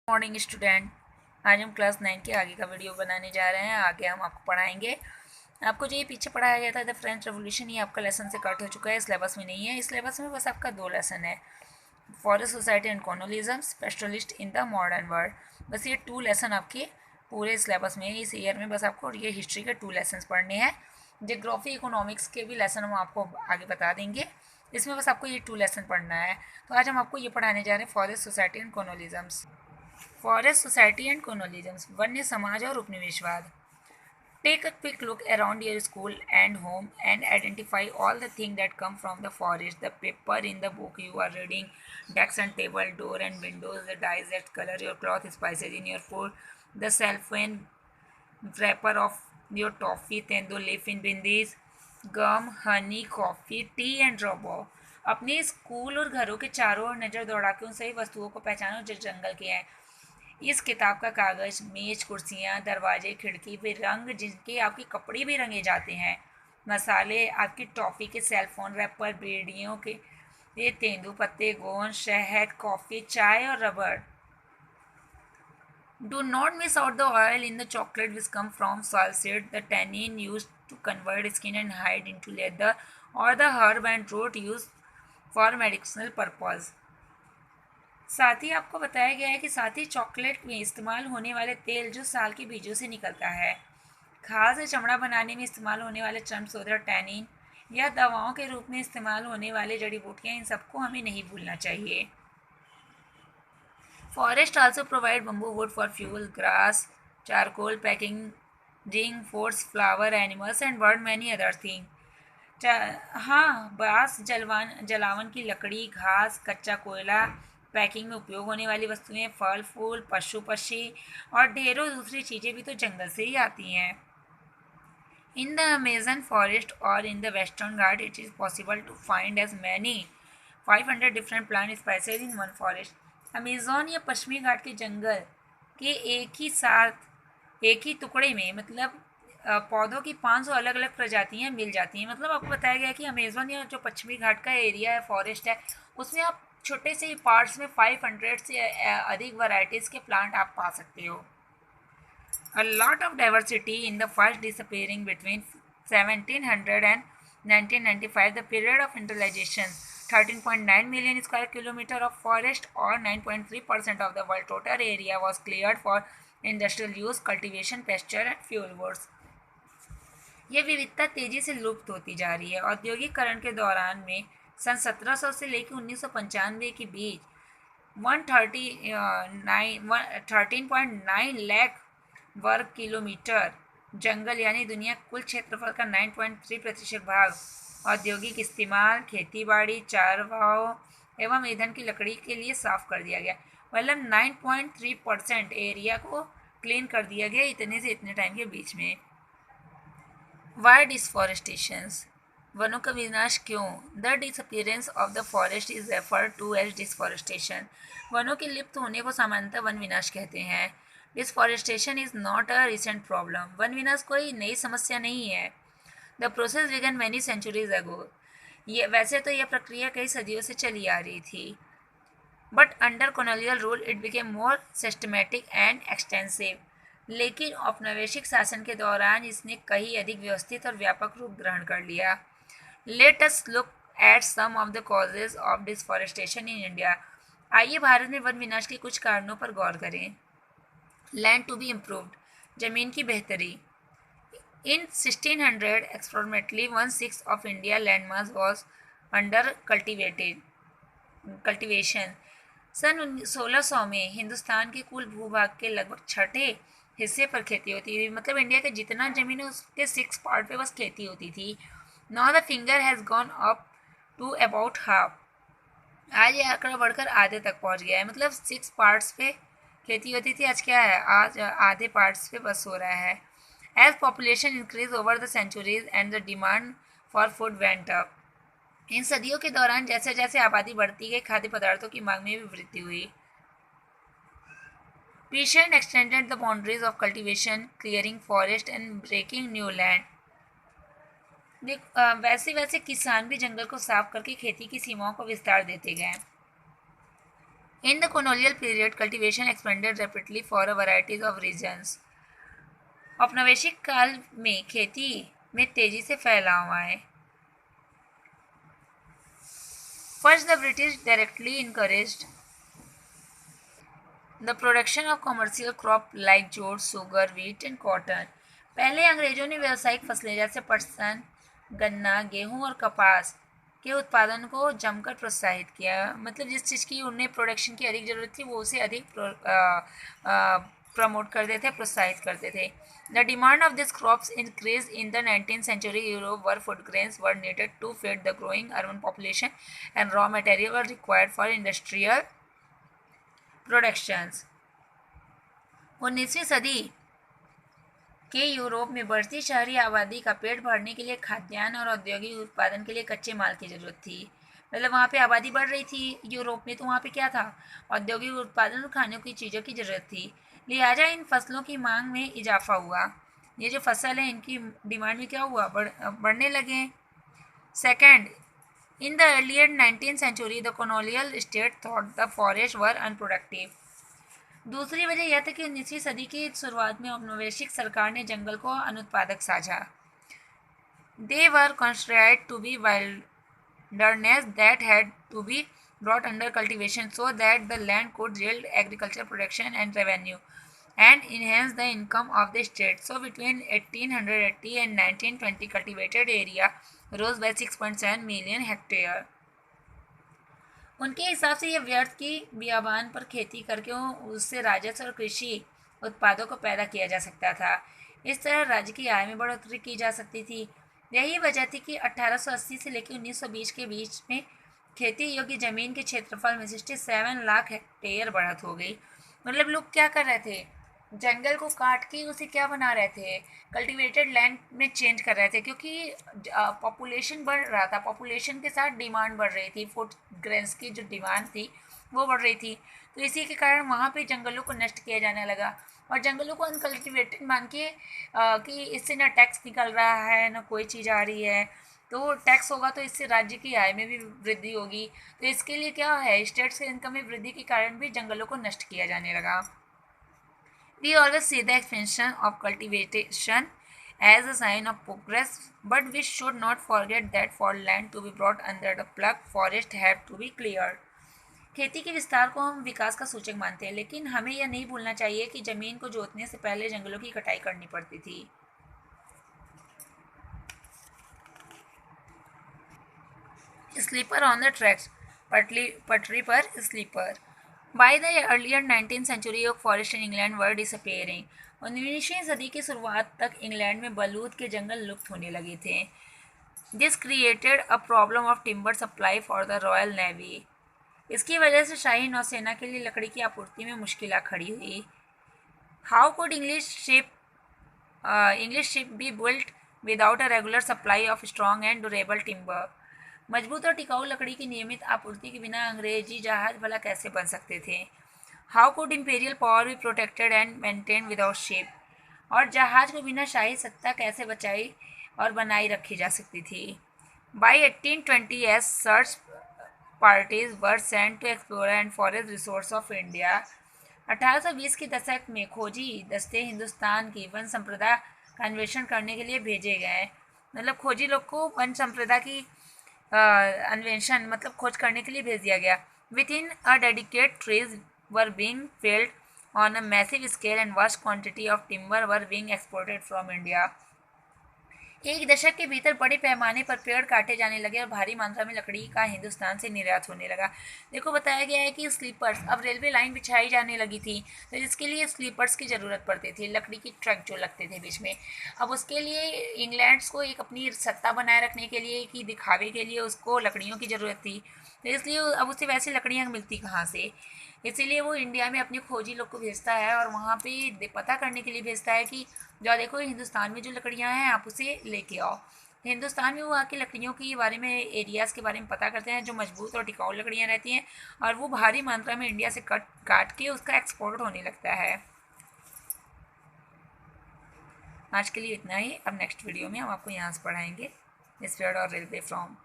Morning student. आज हम class 9 के आगे का वीडियो बनाने जा रहे हैं। आगे हम आपको पढ़ाएंगे। आपको जो ये पीछे पढ़ाया गया था द फ्रेंच रेवोल्यूशन, ये आपका लेसन से कट हो चुका है, सिलेबस में नहीं है। इस सिलेबस में बस आपका 2 लेसन है, forest society and colonialism, specialist in the modern world. बस ये 2 लेसन आपके पूरे सिलेबस में, इस ईयर में बस आपको ये हिस्ट्री के 2 लेसन पढ़ने हैं। जियोग्राफी इकोनॉमिक्स के भी लेसन हम आपको आगे बता देंगे। इसमें बस आपको ये 2 लेसन पढ़ना है। तो आज हम आपको ये पढ़ाने जा रहे हैं forest society and colonialisms. Forest society and colonialisms, वन्य समाज और उपनिवेशवाद। Take a quick look around your school and home and identify all the things that come from the forest. The paper in the book you are reading, desks and table, door and windows, the dyes that color your cloth, spices in your food, the cellophane wrapper of your toffee, tendo leaf in bindis, gum, honey, coffee, tea and rubber. अपने school और घरों के चारों ओर नज़र दौड़ा के उन सभी वस्तुओं को पहचानो जो जंगल के हैं। इस किताब का कागज़, मेज, कुर्सियाँ, दरवाजे, खिड़की वे रंग जिनके आपके कपड़े भी रंगे जाते हैं। मसाले, आपकी टॉफ़ी के सेलफोन रैपर, बेड़ियों के ये तेंदुपत्ते, गोंद, शहद, कॉफ़ी, चाय और रबड़। Do not miss out the oil in the chocolate which come from salsicid, the tannin used to convert skin and hide into leather, or the herb and root used for medicinal purpose. साथ ही आपको बताया गया है कि साथ ही chocolate में इस्तेमाल होने वाले तेल जो साल के बीजों से निकलता है, खाद या चमड़ा बनाने में इस्तेमाल होने वाले चर्म सोदर टैनिन या दवाओं के रूप में इस्तेमाल होने वाले जड़ी बूटियाँ, इन सबको हमें नहीं भूलना चाहिए। Forest also provide bamboo would for fuel, grass, charcoal, packing foods, flower, animals and bird many other thing. हाँ, बाँस जलावन की लकड़ी, घास, कच्चा कोयला, पैकिंग में उपयोग होने वाली वस्तुएं, फल फूल, पशु पक्षी और ढेरों दूसरी चीज़ें भी तो जंगल से ही आती हैं। इन द अमेजन फॉरेस्ट और in the western Ghat it is possible to find as many 500 different plant species in one forest. Amazon या पश्चिमी घाट के जंगल के एक ही टुकड़े में मतलब पौधों की 500 अलग अलग प्रजातियां मिल जाती हैं। मतलब आपको बताया गया कि अमेजोन या जो पश्चिमी घाट का एरिया है, फॉरेस्ट है, उसमें आप छोटे से पार्ट्स में 500 से अधिक वैरायटीज़ के प्लांट आप पा सकते हो। A lot of diversity in the first disappearing between 1700 and 1995, the period of industrialization, 13.9 million square kilometer of forest or 9.3% of the world total area was cleared for industrial use, cultivation, pasture and fuel woods. यह विविधता तेजी से लुप्त होती जा रही है। औद्योगिकरण के दौरान में सन 1700 से लेकर 1995 के बीच 13.9 लाख वर्ग किलोमीटर जंगल यानी दुनिया कुल क्षेत्रफल का 9.3% भाग औद्योगिक इस्तेमाल, खेती बाड़ी, चारवाहों एवं ईंधन की लकड़ी के लिए साफ कर दिया गया। मतलब 9.3% एरिया को क्लीन कर दिया गया इतने से इतने टाइम के बीच में। वाई डिसफॉरेस्टेशंस, वनों का विनाश क्यों? The disappearance of the forest is referred to as disforestation. वनों के लिप्त होने को सामान्यतः वन विनाश कहते हैं। Disforestation is not a recent problem. वन विनाश कोई नई समस्या नहीं है। The process began many centuries ago. ये वैसे तो यह प्रक्रिया कई सदियों से चली आ रही थी, but under colonial rule it became more systematic and extensive. लेकिन औपनिवेशिक शासन के दौरान इसने कहीं अधिक व्यवस्थित और व्यापक रूप ग्रहण कर लिया। Let us look at some of the causes of disforestation in India. आइए भारत में वन विनाश के कुछ कारणों पर गौर करें। लैंड टू बी इम्प्रूव्ड, जमीन की बेहतरी। इन 1600 approximately 1/6 of India landmass was under cultivation। सन 1600 में हिंदुस्तान के कुल भूभाग के लगभग छठे हिस्से पर खेती होती थी। मतलब इंडिया का जितना जमीन है उसके 6 पार्ट पे बस खेती होती थी। Now the figure has gone up to about half. आज ये आंकड़ा बढ़कर आधे तक पहुंच गया है। मतलब 6 पार्ट्स पे खेती होती थी, आज क्या है, आज आधे पार्ट्स पे बस हो रहा है। As population increase over the centuries and the demand for food went up. इन सदियों के दौरान जैसे जैसे आबादी बढ़ती गई, खाद्य पदार्थों की मांग में भी वृद्धि हुई। Peasant extended the boundaries of cultivation, clearing forest and breaking new land। वैसे वैसे किसान भी जंगल को साफ करके खेती की सीमाओं को विस्तार देते गए। In the colonial period, cultivation expanded rapidly for a varieties of reasons. औपनिवेशिक काल में खेती में तेजी से फैलाव आए. First, the British directly encouraged the production of commercial crop like jute, sugar, wheat and cotton. पहले अंग्रेजों ने व्यावसायिक फसलें जैसे पटसन, गन्ना, गेहूं और कपास के उत्पादन को जमकर प्रोत्साहित किया. मतलब जिस चीज़ की उन्हें प्रोडक्शन की अधिक ज़रूरत थी वो उसे अधिक प्रमोट करते थे, प्रोत्साहित करते थे. The demand of these crops increased in the 19th century Europe, where food grains were needed to feed the growing urban population and raw material were required for industrial productions. 19वीं सदी के Europe में बढ़ती शहरी आबादी का पेट भरने के लिए खाद्यान्न और औद्योगिक उत्पादन के लिए कच्चे माल की ज़रूरत थी. मतलब वहाँ पे आबादी बढ़ रही थी यूरोप में, तो वहाँ पे क्या था, औद्योगिक उत्पादन और खाने की चीज़ों की ज़रूरत थी. लिहाजा इन फसलों की मांग में इजाफा हुआ. ये जो फसल है इनकी डिमांड में क्या हुआ, बढ़ने लगे. Second, in the earlier 19th century the colonial state thought the forest were unproductive. दूसरी वजह यह था कि 19वीं सदी की शुरुआत में औपनिवेशिक सरकार ने जंगल को अनुत्पादक साझा. They were constructed to be wilderness that had to be brought under cultivation so that the land could yield agricultural production and revenue and enhance the income of the state. So between 1880 and 1920 cultivated area rose by 6.7 million hectare. उनके हिसाब से यह व्यर्थ की बियाबान पर खेती करके उससे राजस्व और कृषि उत्पादों को पैदा किया जा सकता था. इस तरह राज्य की आय में बढ़ोतरी की जा सकती थी. यही वजह थी कि 1880 से लेकर 1920 के बीच में खेती योग्य जमीन के क्षेत्रफल में 67 लाख हेक्टेयर बढ़त हो गई. मतलब लोग क्या कर रहे थे, जंगल को काट के उसे क्या बना रहे थे, कल्टीवेटेड लैंड में चेंज कर रहे थे, क्योंकि पॉपुलेशन बढ़ रहा था. पॉपुलेशन के साथ डिमांड बढ़ रही थी, फूड ग्रेन्स की जो डिमांड थी वो बढ़ रही थी. तो इसी के कारण वहाँ पे जंगलों को नष्ट किया जाने लगा और जंगलों को अनकल्टिवेटेड मान के कि इससे ना टैक्स निकल रहा है ना कोई चीज़ आ रही है, तो टैक्स होगा तो इससे राज्य की आय में भी वृद्धि होगी. तो इसके लिए क्या है, स्टेट्स के इनकम में वृद्धि के कारण भी जंगलों को नष्ट किया जाने लगा. We always see the expansion of cultivation as a sign of progress, but we should not forget that for land to be brought under the plug, forest have to be cleared. खेती के विस्तार को हम विकास का सूचक मानते हैं, लेकिन हमें यह नहीं भूलना चाहिए कि जमीन को जोतने से पहले जंगलों की कटाई करनी पड़ती थी. स्लीपर ऑन द ट्रैक्स, पटरी पर sleeper. By the earlier 19th century, oak forests in England were disappearing. 19वीं सदी की शुरुआत तक इंग्लैंड में बलूत के जंगल लुप्त होने लगे थे. This created a problem of timber supply for the Royal Navy. इसकी वजह से शाही नौसेना के लिए लकड़ी की आपूर्ति में मुश्किलें खड़ी हुई. How could English ship be built without a regular supply of strong and durable timber? मजबूत और टिकाऊ लकड़ी की नियमित आपूर्ति के बिना अंग्रेजी जहाज भला कैसे बन सकते थे. How could imperial power be protected and maintain without ship. और जहाज को बिना शाही सत्ता कैसे बचाई और बनाई रखी जा सकती थी. By 1820 as search parties were sent to explore and forest resource of India. 1820 के दशक में खोजी दस्ते हिंदुस्तान की वन संप्रदा का अन्वेषण करने के लिए भेजे गए. मतलब खोजी लोग को वन संप्रदा की अन्वेषण मतलब खोज करने के लिए भेज दिया गया. With in a dedicate trees were being failed on a massive scale and vast quantity of timber were being exported from India. एक दशक के भीतर बड़े पैमाने पर पेड़ काटे जाने लगे और भारी मात्रा में लकड़ी का हिंदुस्तान से निर्यात होने लगा. देखो बताया गया है कि स्लीपर्स, अब रेलवे लाइन बिछाई जाने लगी थी तो इसके लिए स्लीपर्स की ज़रूरत पड़ती थी, लकड़ी की ट्रक जो लगते थे बीच में. अब उसके लिए इंग्लैंड्स को एक अपनी सत्ता बनाए रखने के लिए कि दिखावे के लिए उसको लकड़ियों की ज़रूरत थी, तो इसलिए अब उसे वैसे लकड़ियाँ मिलती कहाँ से. इसीलिए वो इंडिया में अपने खोजी लोग को भेजता है और वहाँ पे पता करने के लिए भेजता है कि जो देखो हिंदुस्तान में जो लकड़ियाँ हैं आप उसे लेके आओ. हिंदुस्तान में वो आके लकड़ियों के बारे में, एरियाज़ के बारे में पता करते हैं जो मजबूत और टिकाऊ लकड़ियाँ रहती हैं और वो भारी मात्रा में इंडिया से काट के उसका एक्सपोर्ट होने लगता है. आज के लिए इतना ही. अब नेक्स्ट वीडियो में हम आपको यहाँ से पढ़ाएंगे स्पीड और रेलवे फ्रॉम